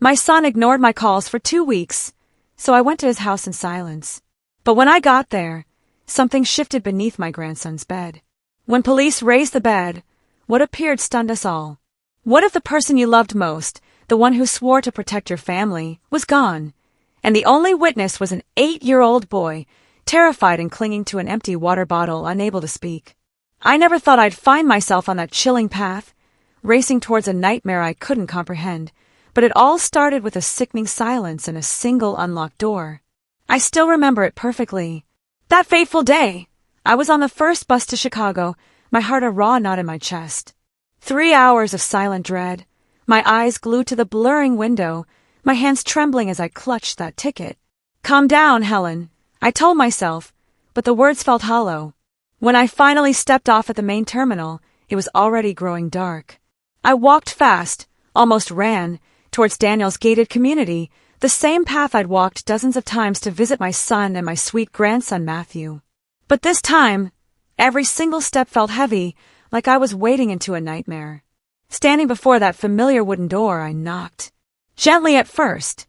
My son ignored my calls for 2 weeks, so I went to his house in silence. But when I got there, something shifted beneath my grandson's bed. When police raised the bed, what appeared stunned us all. What if the person you loved most, the one who swore to protect your family, was gone, and the only witness was an 8-year-old boy, terrified and clinging to an empty water bottle, unable to speak? I never thought I'd find myself on that chilling path, racing towards a nightmare I couldn't comprehend, but it all started with a sickening silence and a single unlocked door. I still remember it perfectly. That fateful day, I was on the first bus to Chicago, my heart a raw knot in my chest. 3 hours of silent dread, my eyes glued to the blurring window, my hands trembling as I clutched that ticket. Calm down, Helen, I told myself, but the words felt hollow. When I finally stepped off at the main terminal, it was already growing dark. I walked fast, almost ran, towards Daniel's gated community, the same path I'd walked dozens of times to visit my son and my sweet grandson Matthew. But this time, every single step felt heavy, like I was wading into a nightmare. Standing before that familiar wooden door, I knocked. Gently at first,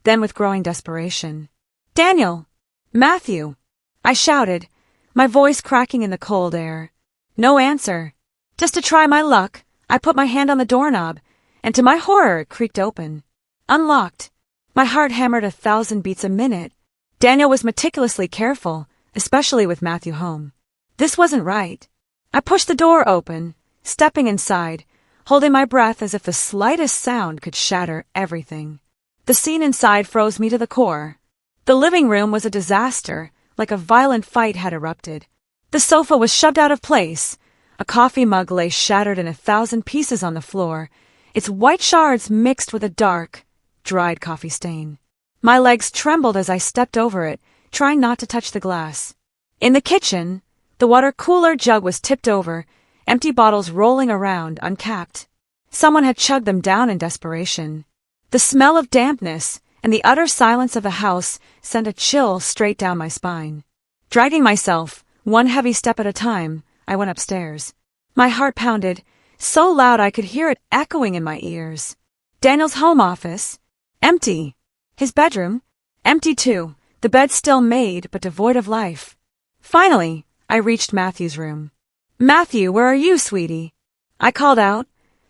then with growing desperation. "Daniel! Matthew!" I shouted, my voice cracking in the cold air. No answer. Just to try my luck, I put my hand on the doorknob, and to my horror it creaked open. Unlocked. My heart hammered 1,000 beats a minute. Daniel was meticulously careful, especially with Matthew home. This wasn't right. I pushed the door open, stepping inside, holding my breath as if the slightest sound could shatter everything. The scene inside froze me to the core. The living room was a disaster, like a violent fight had erupted. The sofa was shoved out of place. A coffee mug lay shattered in 1,000 pieces on the floor, its white shards mixed with a dark, dried coffee stain. My legs trembled as I stepped over it, trying not to touch the glass. In the kitchen, the water cooler jug was tipped over, empty bottles rolling around, uncapped. Someone had chugged them down in desperation. The smell of dampness and the utter silence of the house sent a chill straight down my spine. Dragging myself, one heavy step at a time, I went upstairs. My heart pounded, so loud I could hear it echoing in my ears. Daniel's home office, empty. His bedroom, empty too, the bed still made but devoid of life. Finally, I reached Matthew's room. "Matthew, where are you, sweetie?" I called out,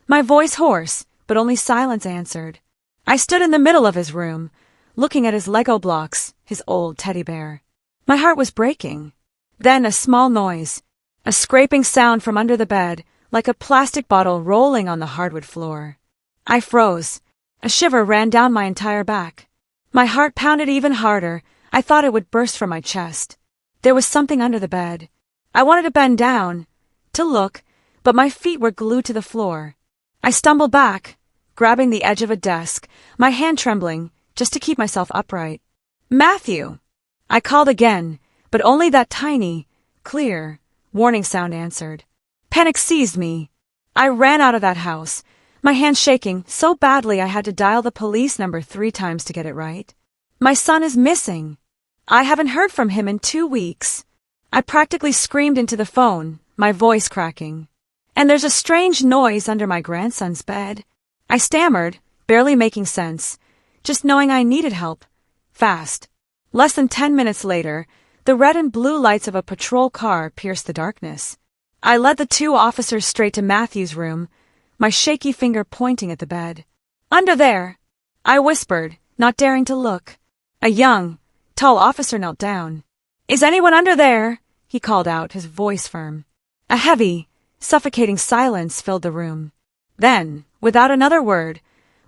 my voice hoarse, but only silence answered. I stood in the middle of his room, looking at his Lego blocks, his old teddy bear. My heart was breaking. Then a small noise, a scraping sound from under the bed, like a plastic bottle rolling on the hardwood floor. I froze. A shiver ran down my entire back. My heart pounded even harder. I thought it would burst from my chest. There was something under the bed. I wanted to bend down, to look, but my feet were glued to the floor. I stumbled back, grabbing the edge of a desk, my hand trembling, just to keep myself upright. "Matthew!" I called again, but only that tiny, clear, warning sound answered. Panic seized me. I ran out of that house, my hands shaking so badly I had to dial the police number 3 times to get it right. My son is missing. I haven't heard from him in 2 weeks. I practically screamed into the phone, my voice cracking. And there's a strange noise under my grandson's bed. I stammered, barely making sense, just knowing I needed help. Fast. Less than 10 minutes later, the red and blue lights of a patrol car pierced the darkness. I led the 2 officers straight to Matthew's room, my shaky finger pointing at the bed. "Under there," I whispered, not daring to look. A young, tall officer knelt down. "Is anyone under there?" he called out, his voice firm. A heavy, suffocating silence filled the room. Then, without another word,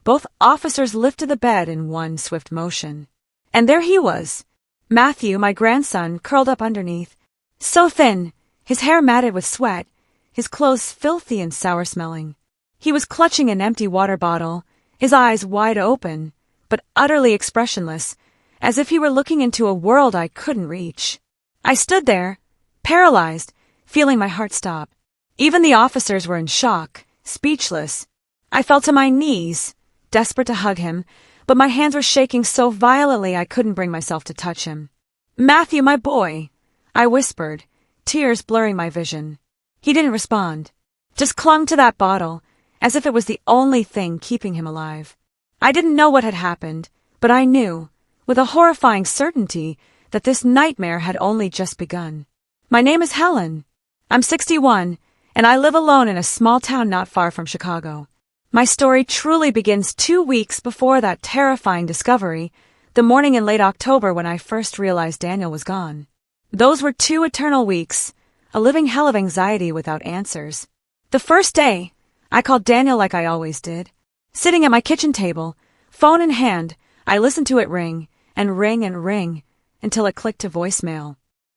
both officers lifted the bed in one swift motion. And there he was, Matthew, my grandson, curled up underneath. So thin, his hair matted with sweat, his clothes filthy and sour-smelling. He was clutching an empty water bottle, his eyes wide open, but utterly expressionless, as if he were looking into a world I couldn't reach. I stood there, paralyzed, feeling my heart stop. Even the officers were in shock, speechless. I fell to my knees, desperate to hug him, but my hands were shaking so violently I couldn't bring myself to touch him. "Matthew, my boy," I whispered, tears blurring my vision. He didn't respond, just clung to that bottle, as if it was the only thing keeping him alive. I didn't know what had happened, but I knew, with a horrifying certainty, that this nightmare had only just begun. My name is Helen. I'm 61, and I live alone in a small town not far from Chicago. My story truly begins 2 weeks before that terrifying discovery, the morning in late October when I first realized Daniel was gone. Those were 2 eternal weeks, a living hell of anxiety without answers. The first day, I called Daniel like I always did. Sitting at my kitchen table, phone in hand, I listened to it ring and ring until it clicked to voicemail.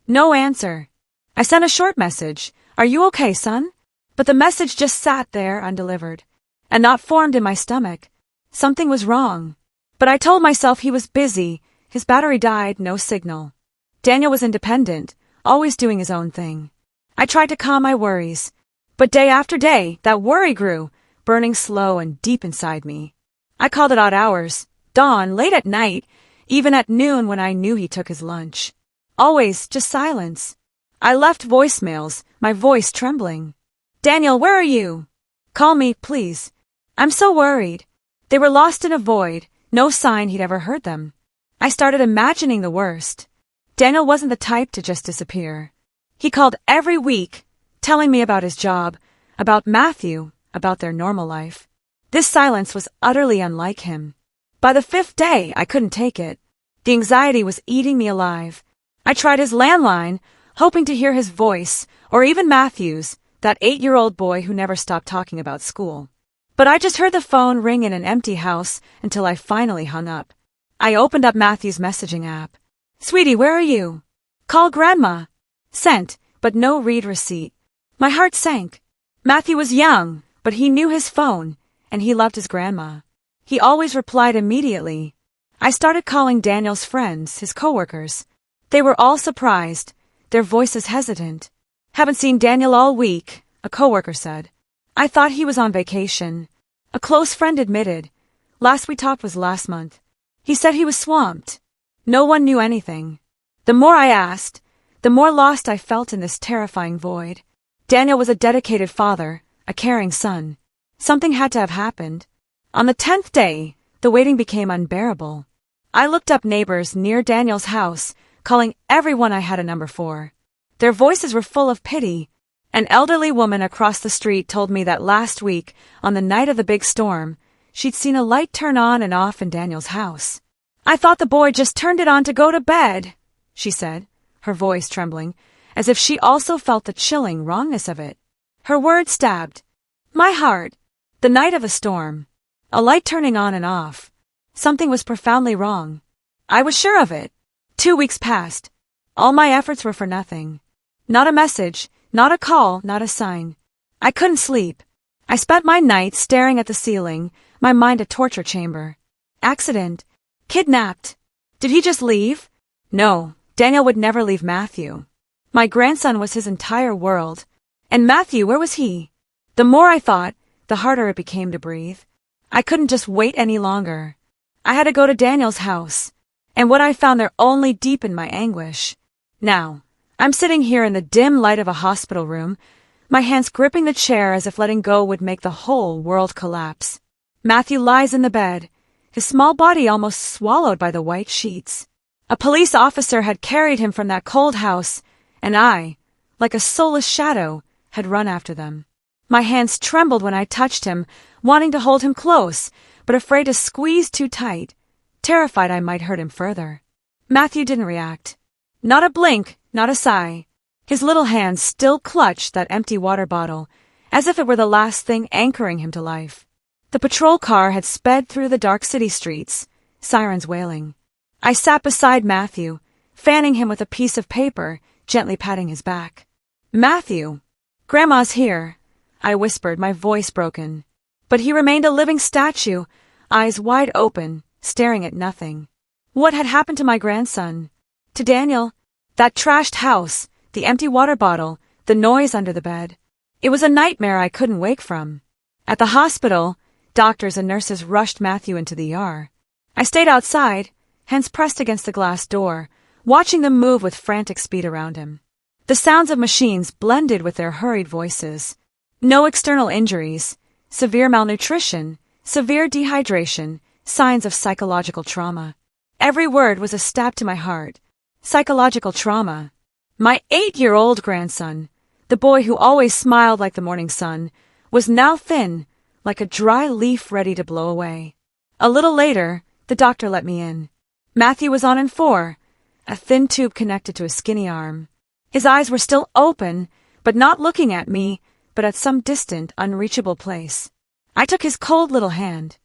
No answer. I sent a short message, "Are you okay, son?" But the message just sat there undelivered. A knot formed in my stomach. Something was wrong. But I told myself he was busy, his battery died, no signal. Daniel was independent, always doing his own thing. I tried to calm my worries, but day after day, that worry grew, burning slow and deep inside me. I called at odd hours, dawn, late at night, even at noon when I knew he took his lunch. Always just silence. I left voicemails, my voice trembling. "Daniel, where are you? Call me, please. I'm so worried." They were lost in a void, no sign he'd ever heard them. I started imagining the worst. Daniel wasn't the type to just disappear. He called every week, telling me about his job, about Matthew, about their normal life. This silence was utterly unlike him. By the 5th day, I couldn't take it. The anxiety was eating me alive. I tried his landline, hoping to hear his voice, or even Matthew's, that 8-year-old boy who never stopped talking about school. But I just heard the phone ring in an empty house until I finally hung up. I opened up Matthew's messaging app. "Sweetie, where are you? Call Grandma." Sent, but no read receipt. My heart sank. Matthew was young, but he knew his phone, and he loved his grandma. He always replied immediately. I started calling Daniel's friends, his coworkers. They were all surprised, their voices hesitant. "Haven't seen Daniel all week," a coworker said. I thought he was on vacation. A close friend admitted. "Last we talked was last month." He said he was swamped. No one knew anything. The more I asked, the more lost I felt in this terrifying void. Daniel was a dedicated father, a caring son. Something had to have happened. On the 10th day, the waiting became unbearable. I looked up neighbors near Daniel's house, calling everyone I had a number for. Their voices were full of pity. An elderly woman across the street told me that last week, on the night of the big storm, she'd seen a light turn on and off in Daniel's house. "I thought the boy just turned it on to go to bed," she said, her voice trembling, as if she also felt the chilling wrongness of it. Her words stabbed my heart. The night of a storm. A light turning on and off. Something was profoundly wrong. I was sure of it. 2 weeks passed. All my efforts were for nothing. Not a message, not a call, not a sign. I couldn't sleep. I spent my nights staring at the ceiling, my mind a torture chamber. Accident. Kidnapped. Did he just leave? No, Daniel would never leave Matthew. My grandson was his entire world. And Matthew, where was he? The more I thought, the harder it became to breathe. I couldn't just wait any longer. I had to go to Daniel's house. And what I found there only deepened my anguish. Now, I'm sitting here in the dim light of a hospital room, my hands gripping the chair as if letting go would make the whole world collapse. Matthew lies in the bed, his small body almost swallowed by the white sheets. A police officer had carried him from that cold house, and I, like a soulless shadow, had run after them. My hands trembled when I touched him, wanting to hold him close, but afraid to squeeze too tight, terrified I might hurt him further. Matthew didn't react. Not a blink, not a sigh. His little hands still clutched that empty water bottle, as if it were the last thing anchoring him to life. The patrol car had sped through the dark city streets, sirens wailing. I sat beside Matthew, fanning him with a piece of paper, gently patting his back. "Matthew, Grandma's here," I whispered, my voice broken. But he remained a living statue, eyes wide open, staring at nothing. What had happened to my grandson? To Daniel? That trashed house, the empty water bottle, the noise under the bed. It was a nightmare I couldn't wake from. At the hospital, doctors and nurses rushed Matthew into the ER. I stayed outside, hands pressed against the glass door, watching them move with frantic speed around him. The sounds of machines blended with their hurried voices. No external injuries, severe malnutrition, severe dehydration, Signs of psychological trauma. Every word was a stab to my heart. Psychological trauma. My 8-year-old grandson, the boy who always smiled like the morning sun, was now thin, like a dry leaf ready to blow away. A little later, the doctor let me in. Matthew was on N4, a thin tube connected to a skinny arm. His eyes were still open, but not looking at me, but at some distant, unreachable place. I took his cold little hand.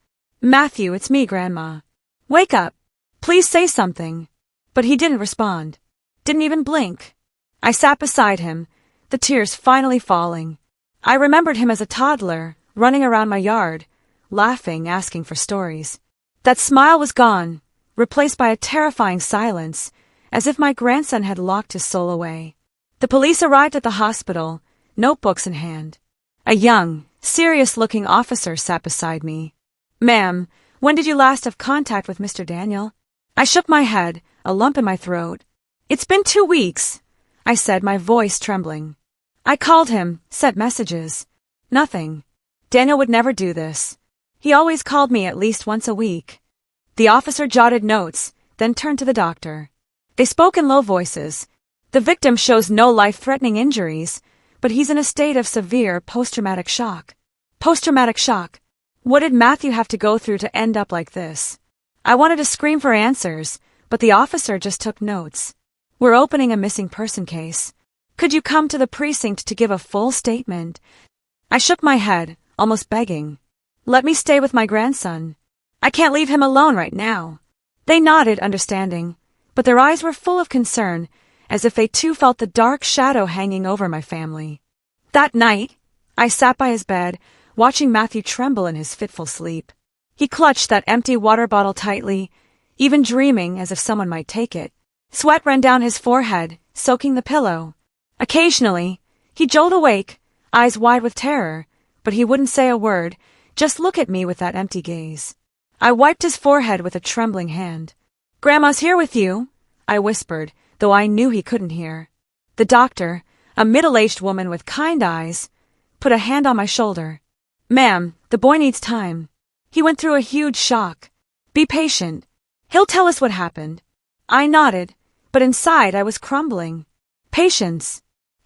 "Matthew, it's me, Grandma. Wake up. Please say something." But he didn't respond. Didn't even blink. I sat beside him, the tears finally falling. I remembered him as a toddler, running around my yard, laughing, asking for stories. That smile was gone, replaced by a terrifying silence, as if my grandson had locked his soul away. The police arrived at the hospital, notebooks in hand. A young, serious-looking officer sat beside me. "Ma'am, when did you last have contact with Mr. Daniel?" I shook my head, a lump in my throat. "It's been 2 weeks," I said, my voice trembling. "I called him, sent messages. Nothing. Daniel would never do this. He always called me at least once a week." The officer jotted notes, then turned to the doctor. They spoke in low voices. "The victim shows no life-threatening injuries, but he's in a state of severe post-traumatic shock." Post-traumatic shock. What did Matthew have to go through to end up like this? I wanted to scream for answers, but the officer just took notes. "We're opening a missing person case. Could you come to the precinct to give a full statement?" I shook my head, almost begging. "Let me stay with my grandson. I can't leave him alone right now." They nodded, understanding, but their eyes were full of concern, as if they too felt the dark shadow hanging over my family. That night, I sat by his bed, watching Matthew tremble in his fitful sleep. He clutched that empty water bottle tightly, even dreaming as if someone might take it. Sweat ran down his forehead, soaking the pillow. Occasionally, he jolted awake, eyes wide with terror, but he wouldn't say a word, just look at me with that empty gaze. I wiped his forehead with a trembling hand. "Grandma's here with you," I whispered, though I knew he couldn't hear. The doctor, a middle-aged woman with kind eyes, put a hand on my shoulder. "Ma'am, the boy needs time. He went through a huge shock. Be patient. He'll tell us what happened." I nodded, but inside I was crumbling. Patience.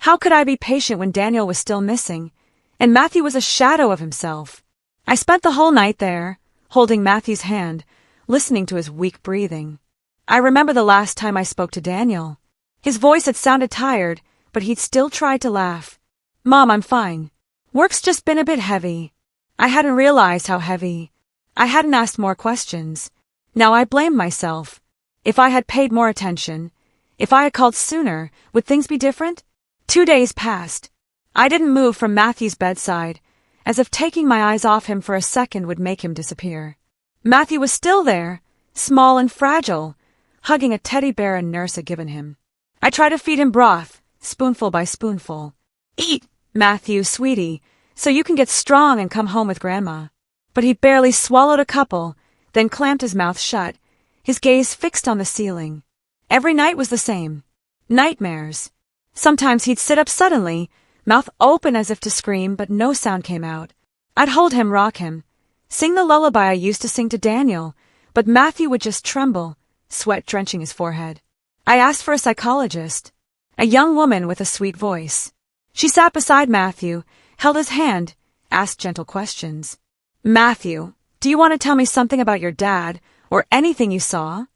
How could I be patient when Daniel was still missing, and Matthew was a shadow of himself? I spent the whole night there, holding Matthew's hand, listening to his weak breathing. I remember the last time I spoke to Daniel. His voice had sounded tired, but he'd still tried to laugh. "Mom, I'm fine. Work's just been a bit heavy." I hadn't realized how heavy. I hadn't asked more questions. Now I blamed myself. If I had paid more attention, if I had called sooner, would things be different? 2 days passed. I didn't move from Matthew's bedside, as if taking my eyes off him for a second would make him disappear. Matthew was still there, small and fragile, hugging a teddy bear a nurse had given him. I tried to feed him broth, spoonful by spoonful. "Eat, Matthew, sweetie, so you can get strong and come home with Grandma." But he barely swallowed a couple, then clamped his mouth shut, his gaze fixed on the ceiling. Every night was the same. Nightmares. Sometimes he'd sit up suddenly, mouth open as if to scream, but no sound came out. I'd hold him, rock him, sing the lullaby I used to sing to Daniel, but Matthew would just tremble, sweat drenching his forehead. I asked for a psychologist, a young woman with a sweet voice. She sat beside Matthew, held his hand, asked gentle questions. "Matthew, do you want to tell me something about your dad, or anything you saw?"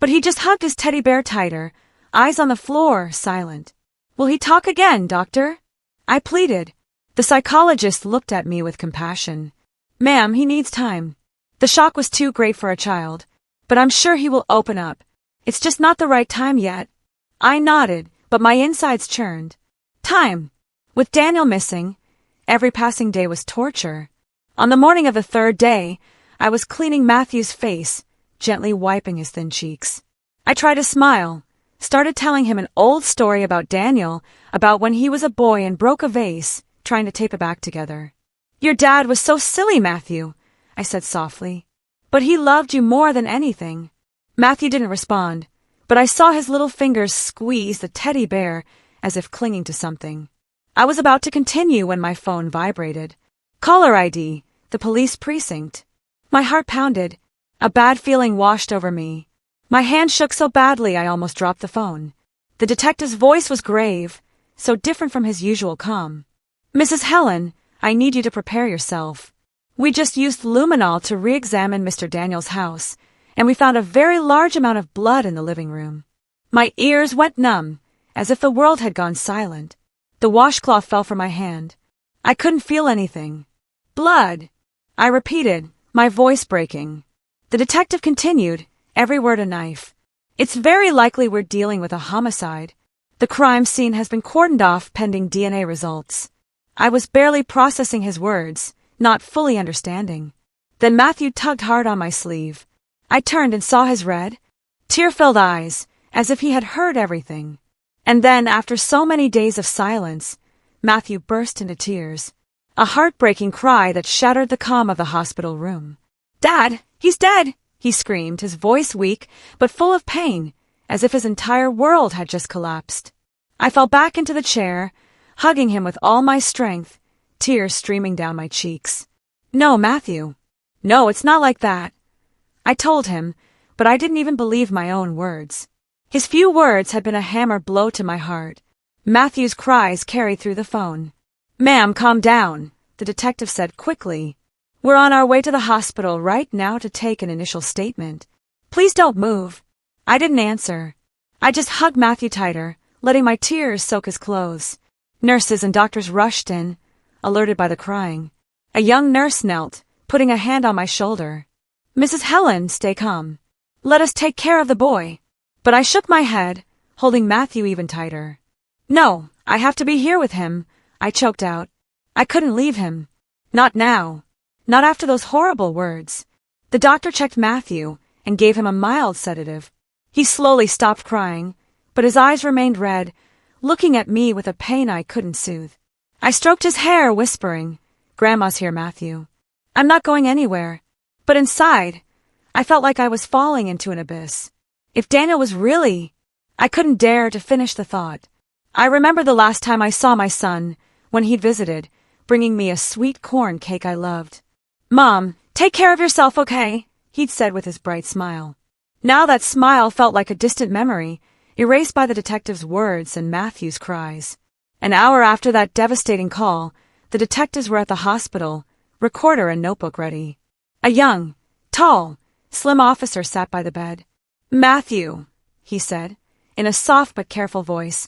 But he just hugged his teddy bear tighter, eyes on the floor, silent. "Will he talk again, doctor?" I pleaded. The psychologist looked at me with compassion. "Ma'am, he needs time. The shock was too great for a child, but I'm sure he will open up. It's just not the right time yet." I nodded, but my insides churned. Time. With Daniel missing, every passing day was torture. On the morning of the 3rd day, I was cleaning Matthew's face, gently wiping his thin cheeks. I tried to smile, started telling him an old story about Daniel, about when he was a boy and broke a vase, trying to tape it back together. "Your dad was so silly, Matthew," I said softly. "But he loved you more than anything." Matthew didn't respond, but I saw his little fingers squeeze the teddy bear as if clinging to something. I was about to continue when my phone vibrated. Caller ID, the police precinct. My heart pounded. A bad feeling washed over me. My hand shook so badly I almost dropped the phone. The detective's voice was grave, so different from his usual calm. Mrs. Helen, I need you to prepare yourself. We just used luminol to re-examine Mr. Daniel's house, and we found a very large amount of blood in the living room. My ears went numb, as if the world had gone silent. The washcloth fell from my hand. I couldn't feel anything. Blood! I repeated, my voice breaking. The detective continued, every word a knife. It's very likely we're dealing with a homicide. The crime scene has been cordoned off pending DNA results. I was barely processing his words, not fully understanding. Then Matthew tugged hard on my sleeve. I turned and saw his red, tear-filled eyes, as if he had heard everything. And then, after so many days of silence, Matthew burst into tears. A heartbreaking cry that shattered the calm of the hospital room. "Dad, he's dead!" he screamed, his voice weak, but full of pain, as if his entire world had just collapsed. I fell back into the chair, hugging him with all my strength, tears streaming down my cheeks. "No, Matthew. No, it's not like that," I told him, but I didn't even believe my own words. His few words had been a hammer blow to my heart. Matthew's cries carried through the phone. "Ma'am, calm down," the detective said quickly. "We're on our way to the hospital right now to take an initial statement. Please don't move." I didn't answer. I just hugged Matthew tighter, letting my tears soak his clothes. Nurses and doctors rushed in, alerted by the crying. A young nurse knelt, putting a hand on my shoulder. "Mrs. Helen, stay calm. Let us take care of the boy." But I shook my head, holding Matthew even tighter. "No, I have to be here with him," I choked out. I couldn't leave him. Not now. Not after those horrible words. The doctor checked Matthew and gave him a mild sedative. He slowly stopped crying, but his eyes remained red, looking at me with a pain I couldn't soothe. I stroked his hair, whispering, "Grandma's here, Matthew. I'm not going anywhere." But inside, I felt like I was falling into an abyss. If Daniel was really... I couldn't dare to finish the thought. I remember the last time I saw my son, when he'd visited, bringing me a sweet corn cake I loved. "Mom, take care of yourself, okay?" he'd said with his bright smile. Now that smile felt like a distant memory, erased by the detective's words and Matthew's cries. An hour after that devastating call, the detectives were at the hospital, recorder and notebook ready. A young, tall, slim officer sat by the bed. "Matthew," he said, in a soft but careful voice,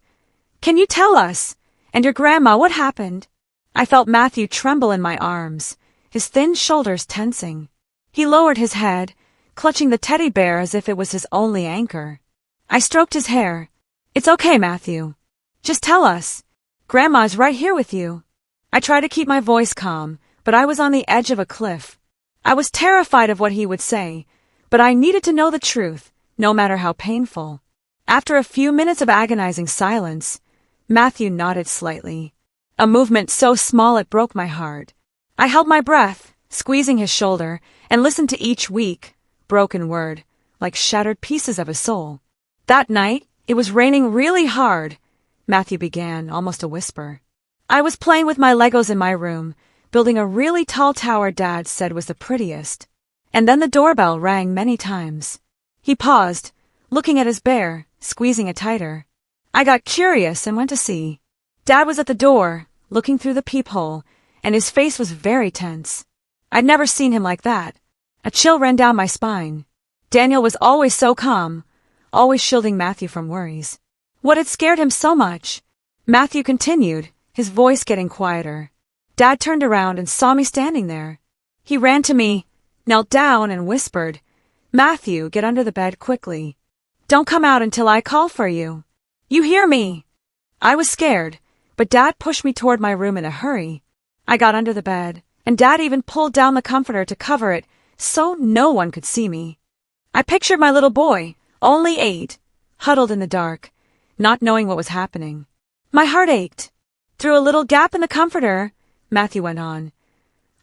"can you tell us, and your grandma, what happened?" I felt Matthew tremble in my arms, his thin shoulders tensing. He lowered his head, clutching the teddy bear as if it was his only anchor. I stroked his hair. "It's okay, Matthew. Just tell us. Grandma's right here with you." I tried to keep my voice calm, but I was on the edge of a cliff. I was terrified of what he would say, but I needed to know the truth, no matter how painful. After a few minutes of agonizing silence, Matthew nodded slightly, a movement so small it broke my heart. I held my breath, squeezing his shoulder, and listened to each weak, broken word, like shattered pieces of his soul. "That night, it was raining really hard," Matthew began, almost a whisper. "I was playing with my Legos in my room, building a really tall tower Dad said was the prettiest. And then the doorbell rang many times." He paused, looking at his bear, squeezing it tighter. I got curious and went to see. Dad was at the door, looking through the peephole, and his face was very tense. I'd never seen him like that. A chill ran down my spine. Daniel was always so calm, always shielding Matthew from worries. What had scared him so much? Matthew continued, his voice getting quieter. Dad turned around and saw me standing there. He ran to me, knelt down, and whispered, "Matthew, get under the bed quickly. Don't come out until I call for you. You hear me?" I was scared, but Dad pushed me toward my room in a hurry. I got under the bed, and Dad even pulled down the comforter to cover it so no one could see me. I pictured my little boy, only 8, huddled in the dark, not knowing what was happening. My heart ached. Through a little gap in the comforter, Matthew went on,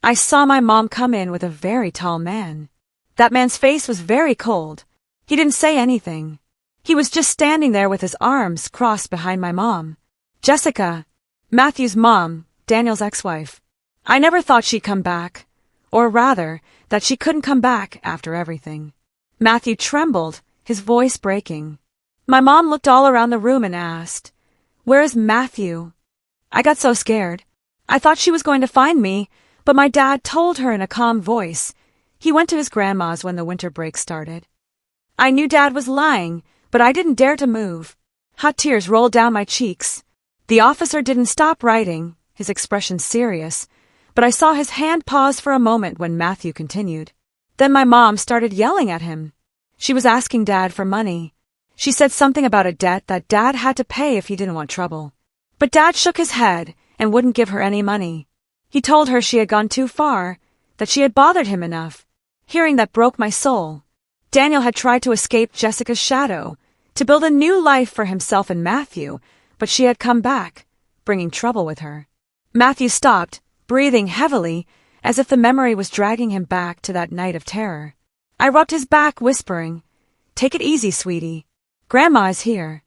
I saw my mom come in with a very tall man. That man's face was very cold. He didn't say anything. He was just standing there with his arms crossed behind my mom. Jessica, Matthew's mom, Daniel's ex-wife. I never thought she'd come back, or rather, that she couldn't come back after everything. Matthew trembled, his voice breaking. My mom looked all around the room and asked, "Where is Matthew?" I got so scared. I thought she was going to find me, but my dad told her in a calm voice. He went to his grandma's when the winter break started. I knew Dad was lying, but I didn't dare to move. Hot tears rolled down my cheeks. The officer didn't stop writing, his expression serious, but I saw his hand pause for a moment when Matthew continued. Then my mom started yelling at him. She was asking Dad for money. She said something about a debt that Dad had to pay if he didn't want trouble. But Dad shook his head and wouldn't give her any money. He told her she had gone too far, that she had bothered him enough. Hearing that broke my soul. Daniel had tried to escape Jessica's shadow, to build a new life for himself and Matthew, but she had come back, bringing trouble with her. Matthew stopped, breathing heavily, as if the memory was dragging him back to that night of terror. I rubbed his back, whispering, "Take it easy, sweetie. Grandma is here."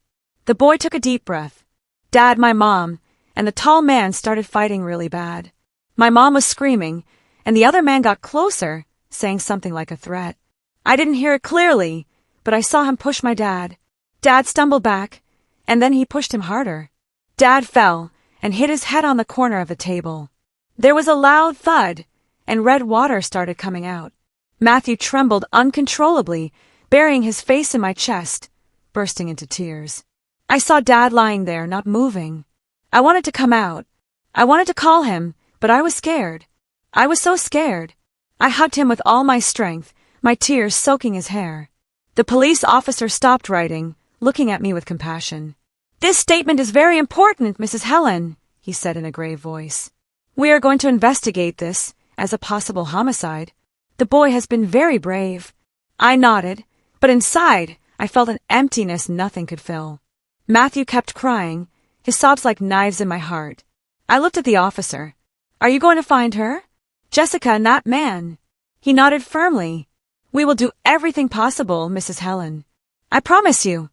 The boy took a deep breath. Dad, my mom, and the tall man started fighting really bad. My mom was screaming, and the other man got closer, saying something like a threat. I didn't hear it clearly, but I saw him push my dad. Dad stumbled back, and then he pushed him harder. Dad fell and hit his head on the corner of the table. There was a loud thud, and red water started coming out. Matthew trembled uncontrollably, burying his face in my chest, bursting into tears. I saw Dad lying there, not moving. I wanted to come out. I wanted to call him, but I was scared. I was so scared. I hugged him with all my strength, my tears soaking his hair. The police officer stopped writing, looking at me with compassion. "This statement is very important, Mrs. Helen," he said in a grave voice. "We are going to investigate this as a possible homicide. The boy has been very brave." I nodded, but inside I felt an emptiness nothing could fill. Matthew kept crying, his sobs like knives in my heart. I looked at the officer. "Are you going to find her? Jessica and that man?" He nodded firmly. "We will do everything possible, Mrs. Helen. I promise you."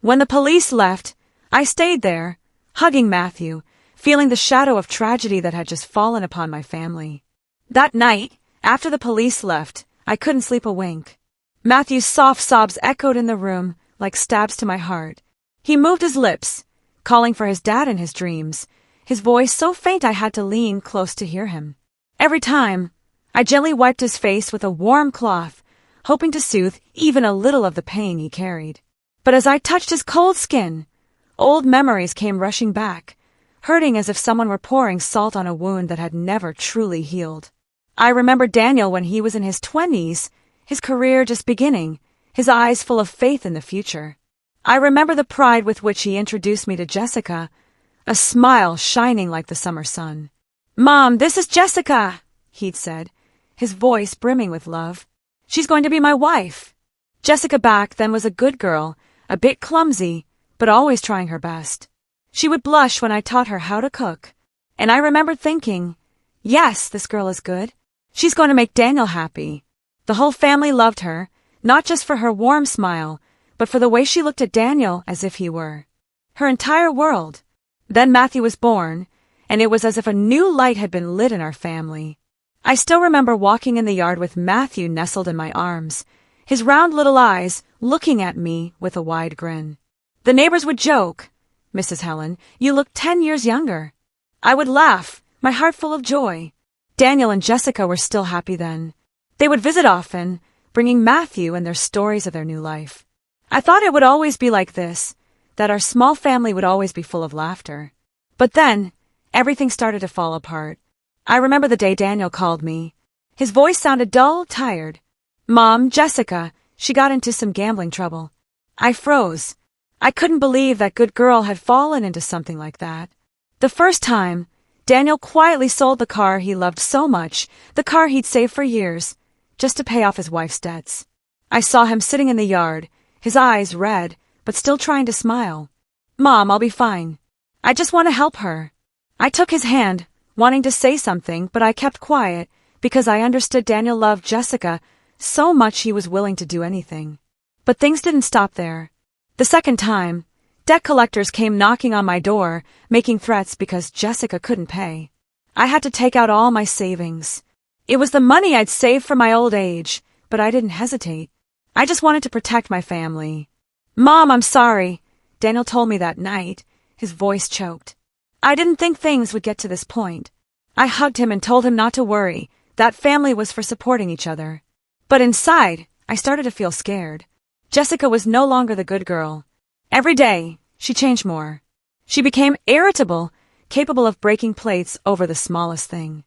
When the police left, I stayed there, hugging Matthew, feeling the shadow of tragedy that had just fallen upon my family. That night, after the police left, I couldn't sleep a wink. Matthew's soft sobs echoed in the room like stabs to my heart. He moved his lips, calling for his dad in his dreams, his voice so faint I had to lean close to hear him. Every time, I gently wiped his face with a warm cloth, hoping to soothe even a little of the pain he carried. But as I touched his cold skin, old memories came rushing back, hurting as if someone were pouring salt on a wound that had never truly healed. I remembered Daniel when he was in his 20s, his career just beginning, his eyes full of faith in the future. I remember the pride with which he introduced me to Jessica, a smile shining like the summer sun. "Mom, this is Jessica," he'd said, his voice brimming with love. "She's going to be my wife." Jessica back then was a good girl, a bit clumsy, but always trying her best. She would blush when I taught her how to cook, and I remembered thinking, yes, this girl is good. She's going to make Daniel happy. The whole family loved her, not just for her warm smile, but for the way she looked at Daniel as if he were her entire world. Then Matthew was born, and it was as if a new light had been lit in our family. I still remember walking in the yard with Matthew nestled in my arms, his round little eyes looking at me with a wide grin. The neighbors would joke, "Mrs. Helen, you look 10 years younger." I would laugh, my heart full of joy. Daniel and Jessica were still happy then. They would visit often, bringing Matthew and their stories of their new life. I thought it would always be like this, that our small family would always be full of laughter. But then, everything started to fall apart. I remember the day Daniel called me. His voice sounded dull, tired. "Mom, Jessica, she got into some gambling trouble." I froze. I couldn't believe that good girl had fallen into something like that. The first time, Daniel quietly sold the car he loved so much, the car he'd saved for years, just to pay off his wife's debts. I saw him sitting in the yard, his eyes red, but still trying to smile. "Mom, I'll be fine. I just want to help her." I took his hand, wanting to say something, but I kept quiet because I understood Daniel loved Jessica so much he was willing to do anything. But things didn't stop there. The second time, debt collectors came knocking on my door, making threats because Jessica couldn't pay. I had to take out all my savings. It was the money I'd saved for my old age, but I didn't hesitate. I just wanted to protect my family. Mom, I'm sorry, Daniel told me that night, his voice choked. I didn't think things would get to this point. I hugged him and told him not to worry, that family was for supporting each other. But inside, I started to feel scared. Jessica was no longer the good girl. Every day, she changed more. She became irritable, capable of breaking plates over the smallest thing.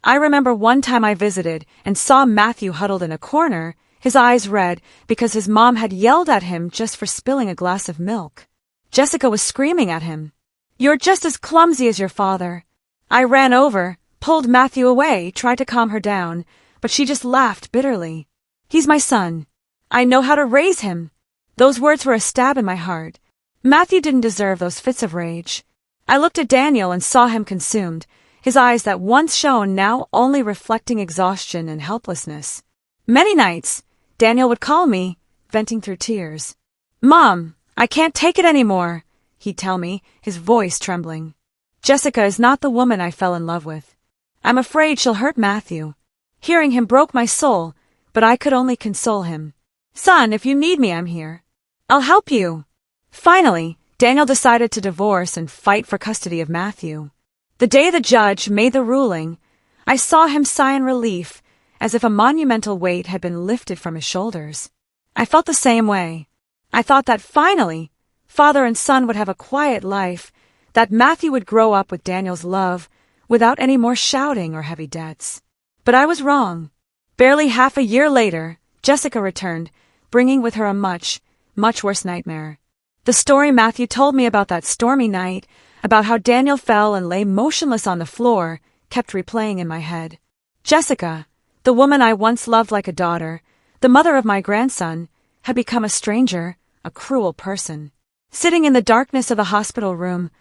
I remember one time I visited and saw Matthew huddled in a corner, his eyes red because his mom had yelled at him just for spilling a glass of milk. Jessica was screaming at him. You're just as clumsy as your father. I ran over, pulled Matthew away, tried to calm her down, but she just laughed bitterly. He's my son. I know how to raise him. Those words were a stab in my heart. Matthew didn't deserve those fits of rage. I looked at Daniel and saw him consumed, his eyes that once shone now only reflecting exhaustion and helplessness. Many nights, Daniel would call me, venting through tears. Mom, I can't take it anymore, he'd tell me, his voice trembling. Jessica is not the woman I fell in love with. I'm afraid she'll hurt Matthew. Hearing him broke my soul, but I could only console him. Son, if you need me, I'm here. I'll help you. Finally, Daniel decided to divorce and fight for custody of Matthew. The day the judge made the ruling, I saw him sigh in relief, as if a monumental weight had been lifted from his shoulders. I felt the same way. I thought that finally, father and son would have a quiet life, that Matthew would grow up with Daniel's love, without any more shouting or heavy debts. But I was wrong. Barely half a year later, Jessica returned, bringing with her a much worse nightmare. The story Matthew told me about that stormy night, about how Daniel fell and lay motionless on the floor, kept replaying in my head. Jessica, the woman I once loved like a daughter, the mother of my grandson, had become a stranger, a cruel person. Sitting in the darkness of the hospital room,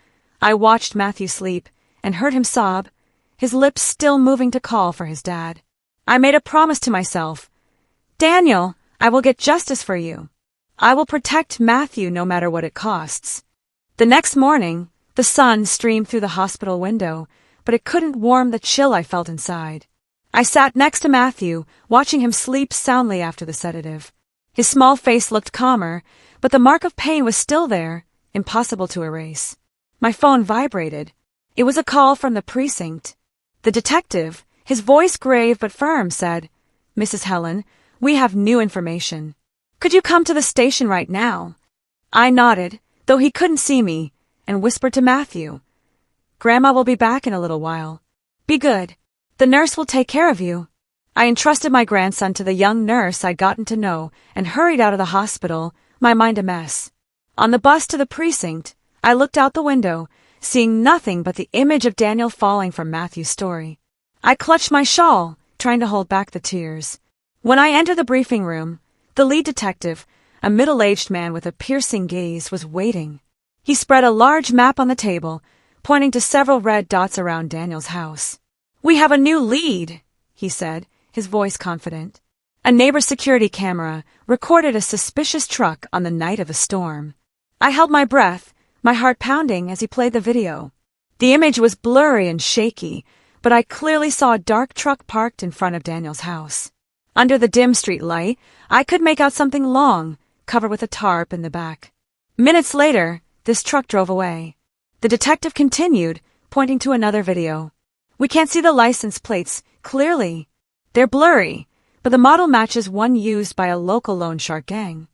I watched Matthew sleep and heard him sob, his lips still moving to call for his dad. I made a promise to myself. Daniel, I will get justice for you. I will protect Matthew no matter what it costs. The next morning, the sun streamed through the hospital window, but it couldn't warm the chill I felt inside. I sat next to Matthew, watching him sleep soundly after the sedative. His small face looked calmer, but the mark of pain was still there, impossible to erase. My phone vibrated. It was a call from the precinct. The detective, his voice grave but firm, said, Mrs. Helen, we have new information. Could you come to the station right now? I nodded, though he couldn't see me, and whispered to Matthew. Grandma will be back in a little while. Be good. The nurse will take care of you. I entrusted my grandson to the young nurse I'd gotten to know and hurried out of the hospital, my mind a mess. On the bus to the precinct, I looked out the window, seeing nothing but the image of Daniel falling from Matthew's story. I clutched my shawl, trying to hold back the tears. When I entered the briefing room, the lead detective, a middle-aged man with a piercing gaze, was waiting. He spread a large map on the table, pointing to several red dots around Daniel's house. We have a new lead, he said, his voice confident. A neighbor's security camera recorded a suspicious truck on the night of the storm. I held my breath, my heart pounding as he played the video. The image was blurry and shaky, but I clearly saw a dark truck parked in front of Daniel's house. Under the dim street light, I could make out something long, covered with a tarp in the back. Minutes later, this truck drove away. The detective continued, pointing to another video. We can't see the license plates clearly. They're blurry, but the model matches one used by a local loan shark gang.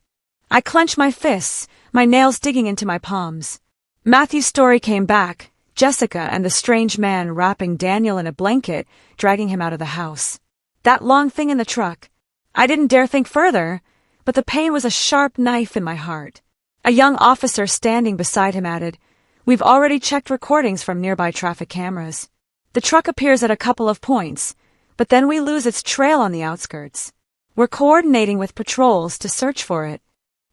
I clenched my fists, my nails digging into my palms. Matthew's story came back, Jessica and the strange man wrapping Daniel in a blanket, dragging him out of the house. That long thing in the truck. I didn't dare think further, but the pain was a sharp knife in my heart. A young officer standing beside him added, We've already checked recordings from nearby traffic cameras. The truck appears at a couple of points, but then we lose its trail on the outskirts. We're coordinating with patrols to search for it.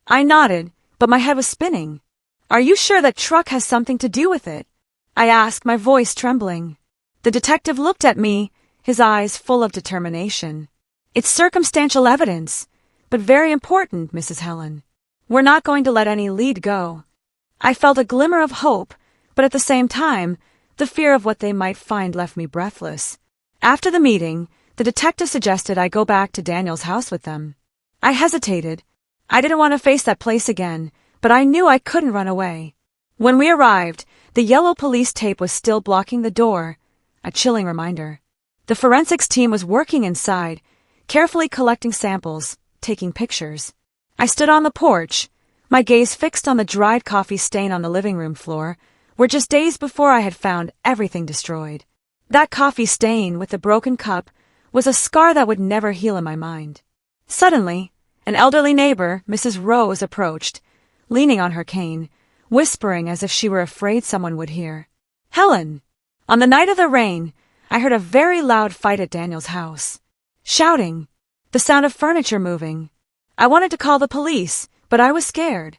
I nodded, but my head was spinning. Are you sure that truck has something to do with it? I asked, my voice trembling. The detective looked at me, his eyes full of determination. It's circumstantial evidence, but very important, Mrs. Helen. We're not going to let any lead go. I felt a glimmer of hope, but at the same time, the fear of what they might find left me breathless. After the meeting, The detective suggested I go back to Daniel's house with them. I hesitated. I didn't want to face that place again, but I knew I couldn't run away. When we arrived, the yellow police tape was still blocking the door, a chilling reminder. The forensics team was working inside, carefully collecting samples, taking pictures. I stood on the porch, my gaze fixed on the dried coffee stain on the living room floor, where just days before I had found everything destroyed. That coffee stain with the broken cup was a scar that would never heal in my mind. Suddenly, an elderly neighbor, Mrs. Rose, approached, leaning on her cane, whispering as if she were afraid someone would hear. "Helen, on the night of the rain, I heard a very loud fight at Daniel's house. Shouting, the sound of furniture moving. I wanted to call the police, but I was scared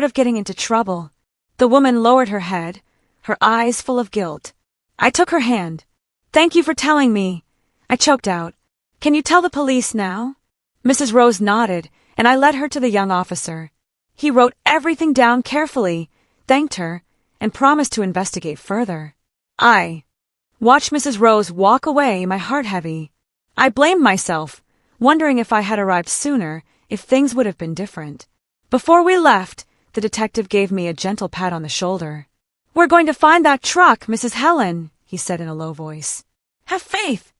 of getting into trouble." The woman lowered her head, her eyes full of guilt. I took her hand. "Thank you for telling me," I choked out. "Can you tell the police now?" Mrs. Rose nodded, and I led her to the young officer. He wrote everything down carefully, thanked her, and promised to investigate further. I watched Mrs. Rose walk away, my heart heavy. I blamed myself, wondering if I had arrived sooner, if things would have been different. Before we left, the detective gave me a gentle pat on the shoulder. "We're going to find that truck, Mrs. Helen," he said in a low voice. "Have faith."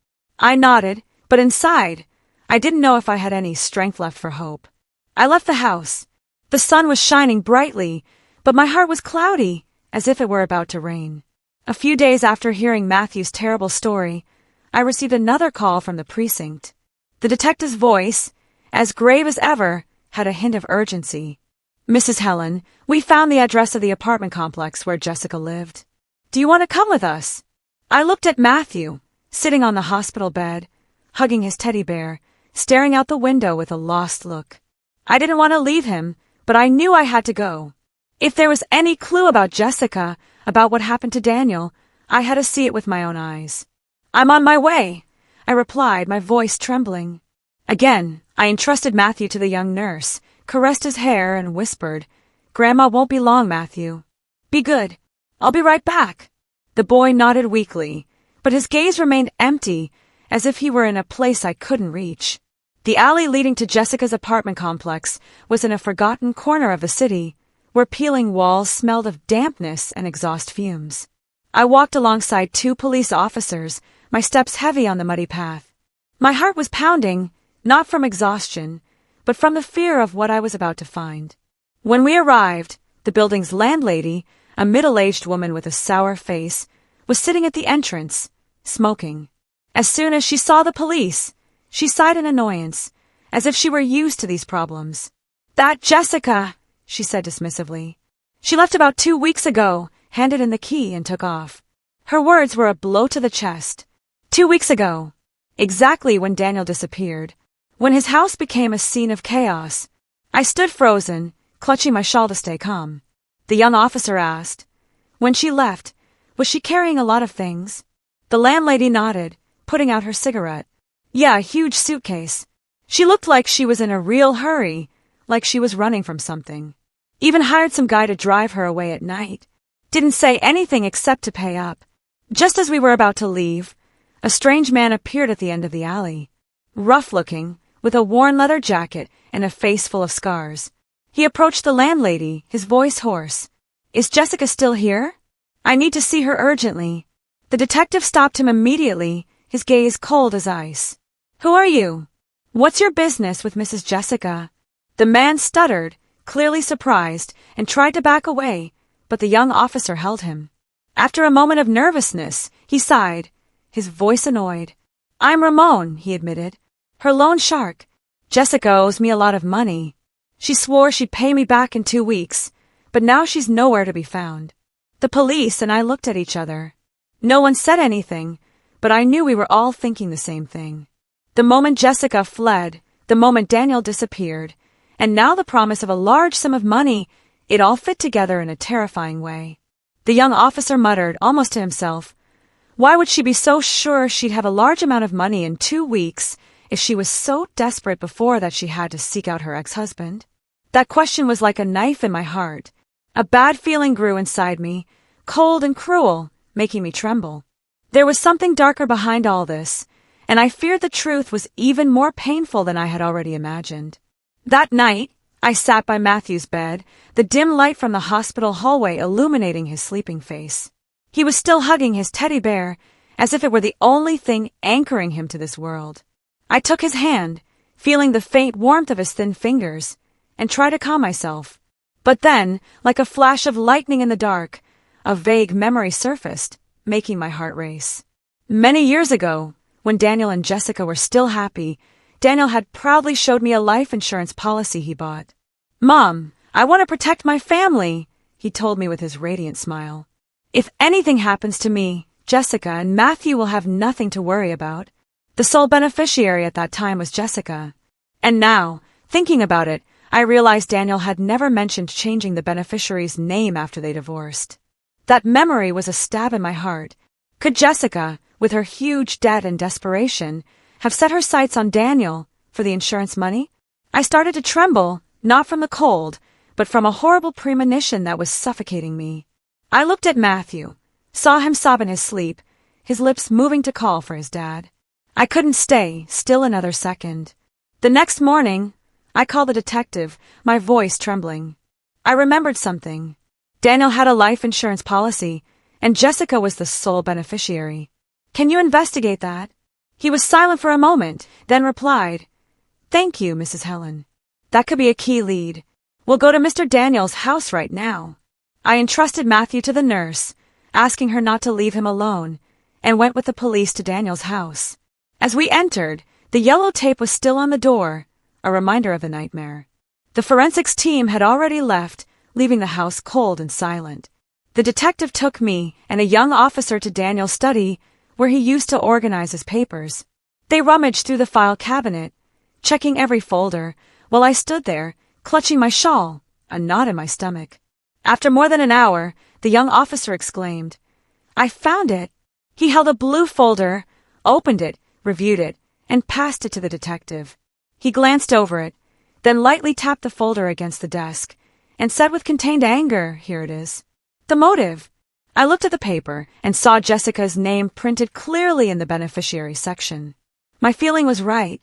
I nodded, but inside, I didn't know if I had any strength left for hope. I left the house. The sun was shining brightly, but my heart was cloudy, as if it were about to rain. A few days after hearing Matthew's terrible story, I received another call from the precinct. The detective's voice, as grave as ever, had a hint of urgency. "Mrs. Helen, we found the address of the apartment complex where Jessica lived. Do you want to come with us?" I looked at Matthew, sitting on the hospital bed, hugging his teddy bear, staring out the window with a lost look. I didn't want to leave him, but I knew I had to go. If there was any clue about Jessica, about what happened to Daniel, I had to see it with my own eyes. "I'm on my way," I replied, my voice trembling. Again, I entrusted Matthew to the young nurse, caressed his hair, and whispered, "Grandma won't be long, Matthew. Be good. I'll be right back." The boy nodded weakly, but his gaze remained empty, as if he were in a place I couldn't reach. The alley leading to Jessica's apartment complex was in a forgotten corner of the city, where peeling walls smelled of dampness and exhaust fumes. I walked alongside 2 police officers, my steps heavy on the muddy path. My heart was pounding, not from exhaustion, but from the fear of what I was about to find. When we arrived, the building's landlady, a middle-aged woman with a sour face, was sitting at the entrance, smoking. As soon as she saw the police, she sighed in annoyance, as if she were used to these problems. "That Jessica," she said dismissively. "She left about 2 weeks ago, handed in the key, and took off." Her words were a blow to the chest. 2 weeks ago, exactly when Daniel disappeared, when his house became a scene of chaos. I stood frozen, clutching my shawl to stay calm. The young officer asked, "When she left, was she carrying a lot of things?" The landlady nodded, putting out her cigarette. "Yeah, a huge suitcase. She looked like she was in a real hurry, like she was running from something. Even hired some guy to drive her away at night. Didn't say anything except to pay up." Just as we were about to leave, a strange man appeared at the end of the alley. Rough-looking, with a worn leather jacket and a face full of scars. He approached the landlady, his voice hoarse. "Is Jessica still here? I need to see her urgently." The detective stopped him immediately, his gaze cold as ice. "Who are you? What's your business with Mrs. Jessica?" The man stuttered, clearly surprised, and tried to back away, but the young officer held him. After a moment of nervousness, he sighed, his voice annoyed. "I'm Ramon," he admitted. "Her loan shark. Jessica owes me a lot of money. She swore she'd pay me back in 2 weeks, but now she's nowhere to be found." The police and I looked at each other. No one said anything, but I knew we were all thinking the same thing. The moment Jessica fled, the moment Daniel disappeared, and now the promise of a large sum of money, it all fit together in a terrifying way. The young officer muttered, almost to himself, "Why would she be so sure she'd have a large amount of money in 2 weeks if she was so desperate before that she had to seek out her ex-husband?" That question was like a knife in my heart. A bad feeling grew inside me, cold and cruel, making me tremble. There was something darker behind all this, and I feared the truth was even more painful than I had already imagined. That night, I sat by Matthew's bed, the dim light from the hospital hallway illuminating his sleeping face. He was still hugging his teddy bear, as if it were the only thing anchoring him to this world. I took his hand, feeling the faint warmth of his thin fingers, and tried to calm myself. But then, like a flash of lightning in the dark, a vague memory surfaced, making my heart race. Many years ago, when Daniel and Jessica were still happy, Daniel had proudly showed me a life insurance policy he bought. "Mom, I want to protect my family," he told me with his radiant smile. "If anything happens to me, Jessica and Matthew will have nothing to worry about." The sole beneficiary at that time was Jessica. And now, thinking about it, I realized Daniel had never mentioned changing the beneficiary's name after they divorced. That memory was a stab in my heart. Could Jessica, with her huge debt and desperation, have set her sights on Daniel for the insurance money? I started to tremble, not from the cold, but from a horrible premonition that was suffocating me. I looked at Matthew, saw him sob in his sleep, his lips moving to call for his dad. I couldn't stay still another second. The next morning, I called the detective, my voice trembling. I remembered something. Daniel had a life insurance policy, and Jessica was the sole beneficiary. "Can you investigate that?" He was silent for a moment, then replied, "Thank you, Mrs. Helen. That could be a key lead. We'll go to Mr. Daniel's house right now." I entrusted Matthew to the nurse, asking her not to leave him alone, and went with the police to Daniel's house. As we entered, the yellow tape was still on the door, a reminder of the nightmare. The forensics team had already left, leaving the house cold and silent. The detective took me and a young officer to Daniel's study, where he used to organize his papers. They rummaged through the file cabinet, checking every folder, while I stood there, clutching my shawl, a knot in my stomach. After more than an hour, the young officer exclaimed, "I found it." He held a blue folder, opened it, reviewed it, and passed it to the detective. He glanced over it, then lightly tapped the folder against the desk, and said with contained anger, "Here it is." The motive. I looked at the paper and saw Jessica's name printed clearly in the beneficiary section. My feeling was right.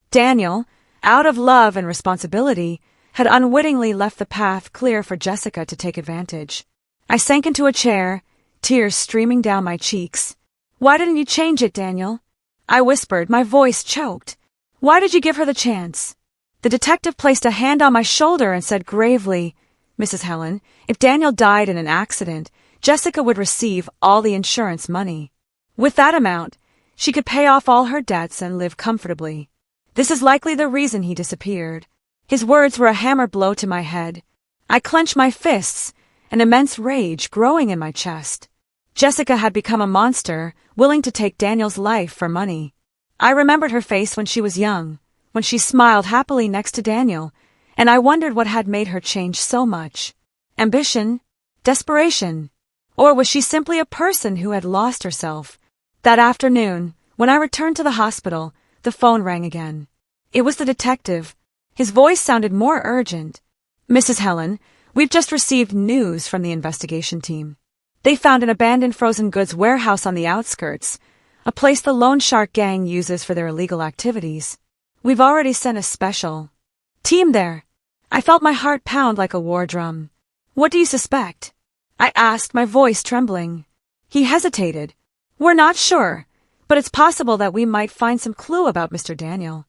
Daniel, out of love and responsibility, had unwittingly left the path clear for Jessica to take advantage. I sank into a chair, tears streaming down my cheeks. "Why didn't you change it, Daniel?" I whispered, my voice choked. "Why did you give her the chance?" The detective placed a hand on my shoulder and said gravely, "Mrs. Helen, if Daniel died in an accident, Jessica would receive all the insurance money. With that amount, she could pay off all her debts and live comfortably. This is likely the reason he disappeared." His words were a hammer blow to my head. I clenched my fists, an immense rage growing in my chest. Jessica had become a monster, willing to take Daniel's life for money. I remembered her face when she was young, when she smiled happily next to Daniel, and I wondered what had made her change so much. Ambition? Desperation? Or was she simply a person who had lost herself? That afternoon, when I returned to the hospital, the phone rang again. It was the detective. His voice sounded more urgent. "Mrs. Helen, we've just received news from the investigation team. They found an abandoned frozen goods warehouse on the outskirts, a place the loan shark gang uses for their illegal activities. We've already sent a special team there." I felt my heart pound like a war drum. "What do you suspect?" I asked, my voice trembling. He hesitated. "We're not sure, but it's possible that we might find some clue about Mr. Daniel."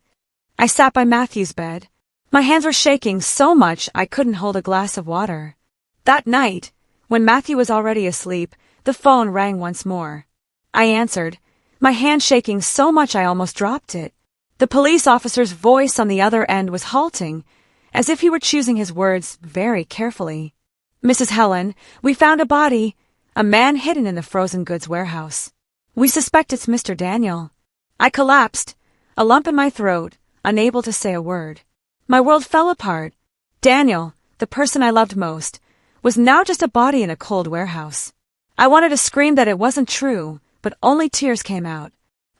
I sat by Matthew's bed. My hands were shaking so much I couldn't hold a glass of water. That night, when Matthew was already asleep, the phone rang once more. I answered, my hand shaking so much I almost dropped it. The police officer's voice on the other end was halting, as if he were choosing his words very carefully. "Mrs. Helen, we found a body, a man hidden in the frozen goods warehouse. We suspect it's Mr. Daniel." I collapsed, a lump in my throat, unable to say a word. My world fell apart. Daniel, the person I loved most, was now just a body in a cold warehouse. I wanted to scream that it wasn't true, but only tears came out.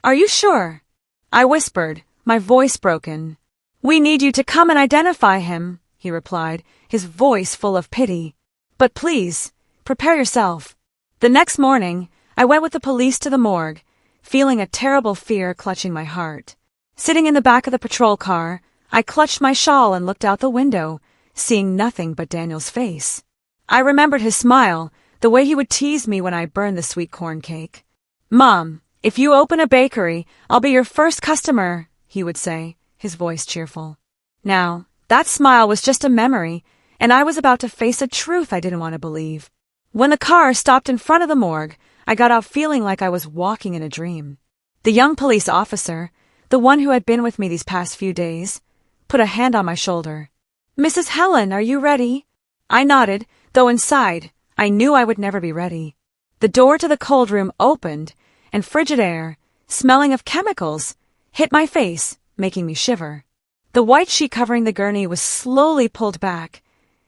"Are you sure?" I whispered, my voice broken. "We need you to come and identify him," he replied, his voice full of pity. "But please, prepare yourself." The next morning, I went with the police to the morgue, feeling a terrible fear clutching my heart. Sitting in the back of the patrol car, I clutched my shawl and looked out the window, seeing nothing but Daniel's face. I remembered his smile, the way he would tease me when I burned the sweet corn cake. "Mom, if you open a bakery, I'll be your first customer," he would say, his voice cheerful. Now, that smile was just a memory, and I was about to face a truth I didn't want to believe. When the car stopped in front of the morgue, I got out feeling like I was walking in a dream. The young police officer, the one who had been with me these past few days, put a hand on my shoulder. "Mrs. Helen, are you ready?" I nodded, though inside, I knew I would never be ready. The door to the cold room opened, and frigid air, smelling of chemicals, hit my face, making me shiver. The white sheet covering the gurney was slowly pulled back,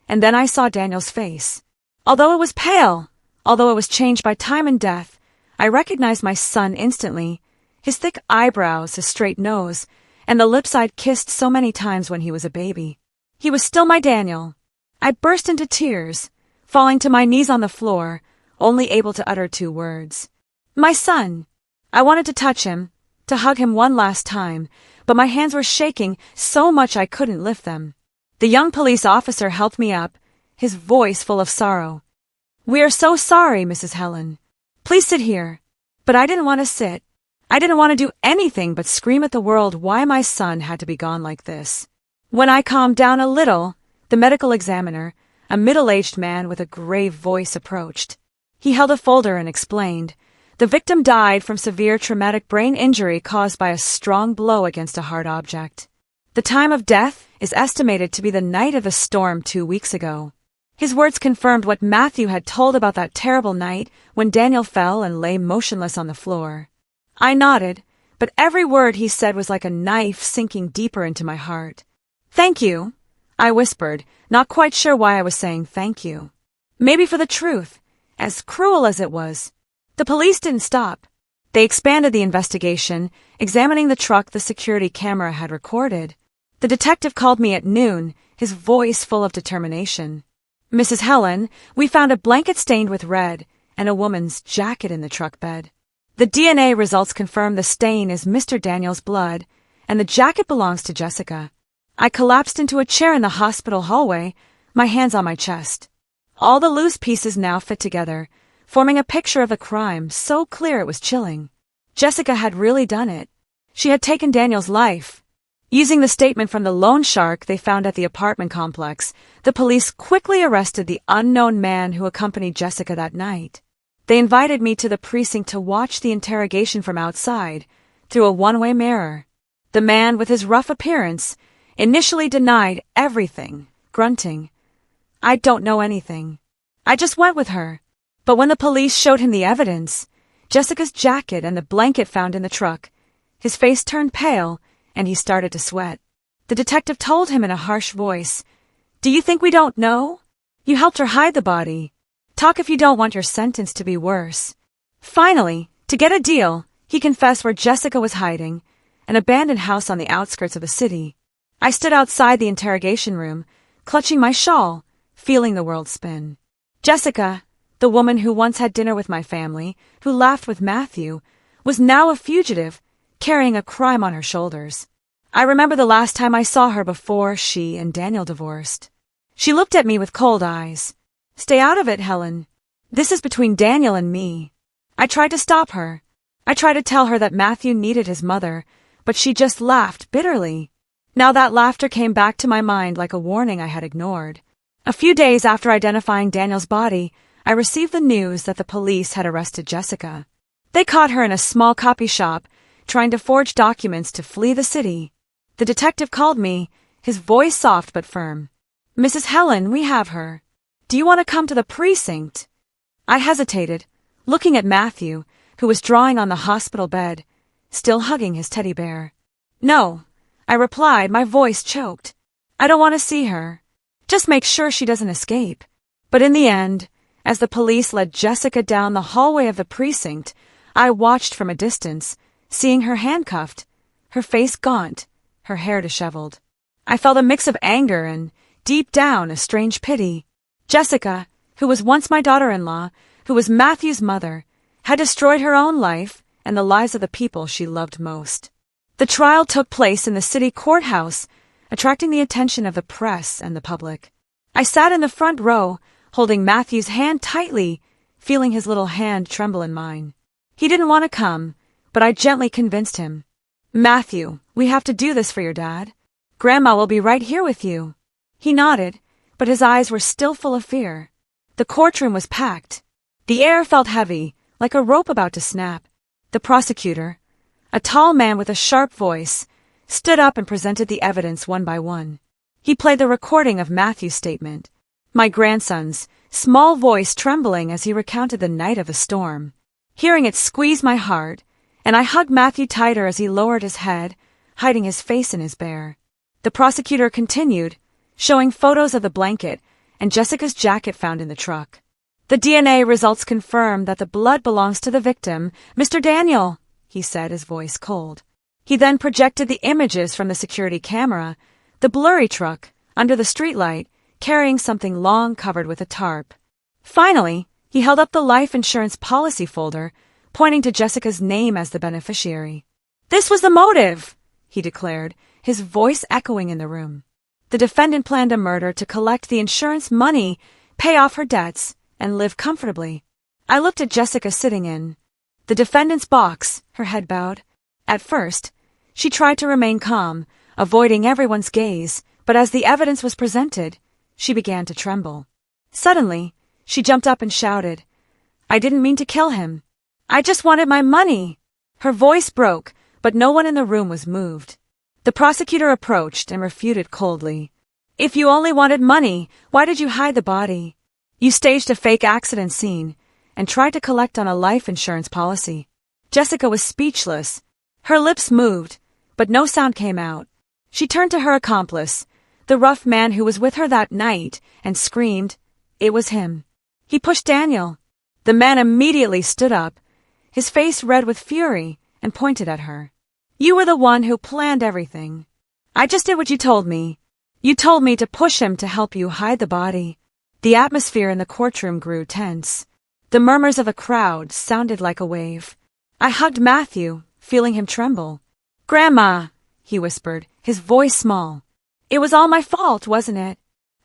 and then I saw Daniel's face. Although it was pale, although it was changed by time and death, I recognized my son instantly, his thick eyebrows, his straight nose, and the lips I'd kissed so many times when he was a baby. He was still my Daniel. I burst into tears, falling to my knees on the floor, only able to utter 2 words. "My son." I wanted to touch him, to hug him one last time, but my hands were shaking so much I couldn't lift them. The young police officer helped me up, his voice full of sorrow. "We are so sorry, Mrs. Helen. Please sit here." But I didn't want to sit. I didn't want to do anything but scream at the world why my son had to be gone like this. When I calmed down a little, the medical examiner, a middle-aged man with a grave voice, approached. He held a folder and explained, "The victim died from severe traumatic brain injury caused by a strong blow against a hard object. The time of death is estimated to be the night of the storm 2 weeks ago." His words confirmed what Matthew had told about that terrible night when Daniel fell and lay motionless on the floor. I nodded, but every word he said was like a knife sinking deeper into my heart. "Thank you," I whispered, not quite sure why I was saying thank you. Maybe for the truth, as cruel as it was. The police didn't stop. They expanded the investigation, examining the truck the security camera had recorded. The detective called me at noon, his voice full of determination. "Mrs. Helen, we found a blanket stained with red and a woman's jacket in the truck bed. The DNA results confirm the stain is Mr. Daniel's blood, and the jacket belongs to Jessica." I collapsed into a chair in the hospital hallway, my hands on my chest. All the loose pieces now fit together, forming a picture of the crime so clear it was chilling. Jessica had really done it. She had taken Daniel's life. Using the statement from the loan shark they found at the apartment complex, the police quickly arrested the unknown man who accompanied Jessica that night. They invited me to the precinct to watch the interrogation from outside, through a one-way mirror. The man, with his rough appearance, initially denied everything, grunting, "I don't know anything. I just went with her." But when the police showed him the evidence, Jessica's jacket and the blanket found in the truck, his face turned pale, and he started to sweat. The detective told him in a harsh voice, "Do you think we don't know? You helped her hide the body. Talk if you don't want your sentence to be worse." Finally, to get a deal, he confessed where Jessica was hiding, an abandoned house on the outskirts of the city. I stood outside the interrogation room, clutching my shawl, feeling the world spin. Jessica, the woman who once had dinner with my family, who laughed with Matthew, was now a fugitive, carrying a crime on her shoulders. I remember the last time I saw her before she and Daniel divorced. She looked at me with cold eyes. "Stay out of it, Helen. This is between Daniel and me." I tried to stop her. I tried to tell her that Matthew needed his mother, but she just laughed bitterly. Now that laughter came back to my mind like a warning I had ignored. A few days after identifying Daniel's body, I received the news that the police had arrested Jessica. They caught her in a small copy shop, trying to forge documents to flee the city. The detective called me, his voice soft but firm. "Mrs. Helen, we have her. Do you want to come to the precinct?" I hesitated, looking at Matthew, who was drawing on the hospital bed, still hugging his teddy bear. "No," I replied, my voice choked. "I don't want to see her. Just make sure she doesn't escape." But in the end, as the police led Jessica down the hallway of the precinct, I watched from a distance, seeing her handcuffed, her face gaunt, her hair disheveled. I felt a mix of anger and, deep down, a strange pity. Jessica, who was once my daughter-in-law, who was Matthew's mother, had destroyed her own life, and the lives of the people she loved most. The trial took place in the city courthouse, attracting the attention of the press and the public. I sat in the front row, holding Matthew's hand tightly, feeling his little hand tremble in mine. He didn't want to come, but I gently convinced him. "Matthew, we have to do this for your dad. Grandma will be right here with you." He nodded, but his eyes were still full of fear. The courtroom was packed. The air felt heavy, like a rope about to snap. The prosecutor, a tall man with a sharp voice, stood up and presented the evidence one by one. He played the recording of Matthew's statement, my grandson's small voice trembling as he recounted the night of the storm. Hearing it squeezed my heart, and I hugged Matthew tighter as he lowered his head, hiding his face in his bear. The prosecutor continued, showing photos of the blanket and Jessica's jacket found in the truck. "The DNA results confirm that the blood belongs to the victim, Mr. Daniel," he said, his voice cold. He then projected the images from the security camera, the blurry truck, under the streetlight, carrying something long covered with a tarp. Finally, he held up the life insurance policy folder, pointing to Jessica's name as the beneficiary. "This was the motive," he declared, his voice echoing in the room. The defendant planned a murder to collect the insurance money, pay off her debts, and live comfortably. I looked at Jessica sitting in the defendant's box, her head bowed. At first, she tried to remain calm, avoiding everyone's gaze, but as the evidence was presented, she began to tremble. Suddenly, she jumped up and shouted, "I didn't mean to kill him. I just wanted my money." Her voice broke, but no one in the room was moved. The prosecutor approached and refuted coldly. "If you only wanted money, why did you hide the body? You staged a fake accident scene and tried to collect on a life insurance policy." Jessica was speechless. Her lips moved, but no sound came out. She turned to her accomplice, the rough man who was with her that night, and screamed. It was him. He pushed Daniel. The man immediately stood up, his face red with fury, and pointed at her. "You were the one who planned everything. I just did what you told me. You told me to push him to help you hide the body." The atmosphere in the courtroom grew tense. The murmurs of a crowd sounded like a wave. I hugged Matthew, feeling him tremble. "Grandma," he whispered, his voice small. "It was all my fault, wasn't it?"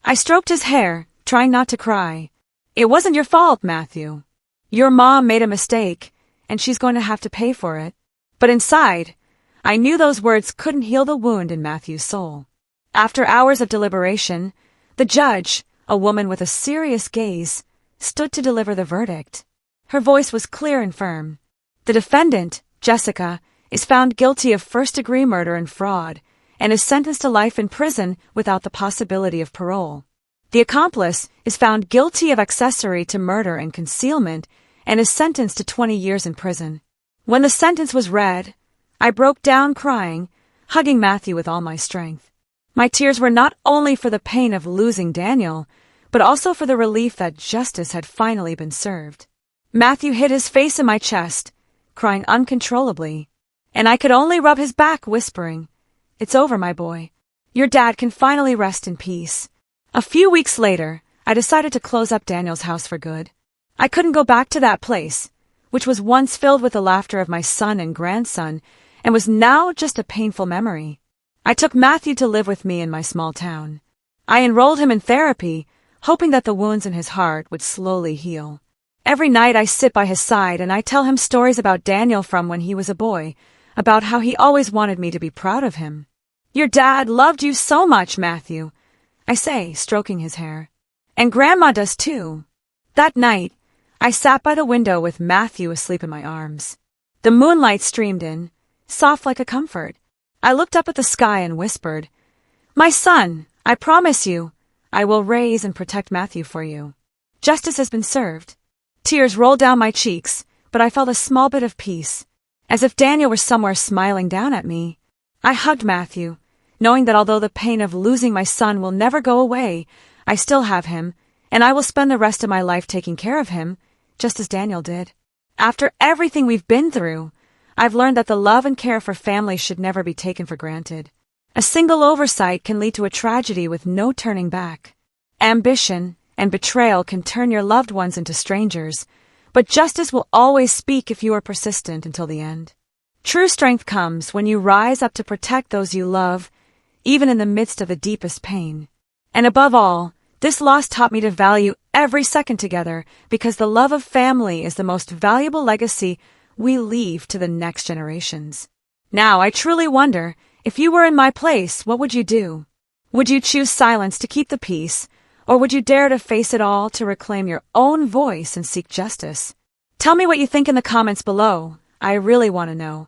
I stroked his hair, trying not to cry. "It wasn't your fault, Matthew. Your mom made a mistake, and she's going to have to pay for it." But inside, I knew those words couldn't heal the wound in Matthew's soul. After hours of deliberation, the judge, a woman with a serious gaze, stood to deliver the verdict. Her voice was clear and firm. The defendant, Jessica, is found guilty of first-degree murder and fraud, and is sentenced to life in prison without the possibility of parole. The accomplice is found guilty of accessory to murder and concealment, and is sentenced to 20 years in prison. When the sentence was read, I broke down crying, hugging Matthew with all my strength. My tears were not only for the pain of losing Daniel, but also for the relief that justice had finally been served. Matthew hid his face in my chest, crying uncontrollably, and I could only rub his back, whispering, "It's over, my boy. Your dad can finally rest in peace." A few weeks later, I decided to close up Daniel's house for good. I couldn't go back to that place, which was once filled with the laughter of my son and grandson, and was now just a painful memory. I took Matthew to live with me in my small town. I enrolled him in therapy, hoping that the wounds in his heart would slowly heal. Every night I sit by his side and I tell him stories about Daniel from when he was a boy, about how he always wanted me to be proud of him. "Your dad loved you so much, Matthew," I say, stroking his hair. "And Grandma does too." That night, I sat by the window with Matthew asleep in my arms. The moonlight streamed in, soft like a comfort. I looked up at the sky and whispered, "My son, I promise you, I will raise and protect Matthew for you. Justice has been served." Tears rolled down my cheeks, but I felt a small bit of peace, as if Daniel were somewhere smiling down at me. I hugged Matthew, knowing that although the pain of losing my son will never go away, I still have him, and I will spend the rest of my life taking care of him, just as Daniel did. After everything we've been through, I've learned that the love and care for family should never be taken for granted. A single oversight can lead to a tragedy with no turning back. Ambition and betrayal can turn your loved ones into strangers, but justice will always speak if you are persistent until the end. True strength comes when you rise up to protect those you love, even in the midst of the deepest pain. And above all, this loss taught me to value every second together, because the love of family is the most valuable legacy we leave to the next generations. Now, I truly wonder, if you were in my place, what would you do? Would you choose silence to keep the peace, or would you dare to face it all to reclaim your own voice and seek justice? Tell me what you think in the comments below. I really want to know.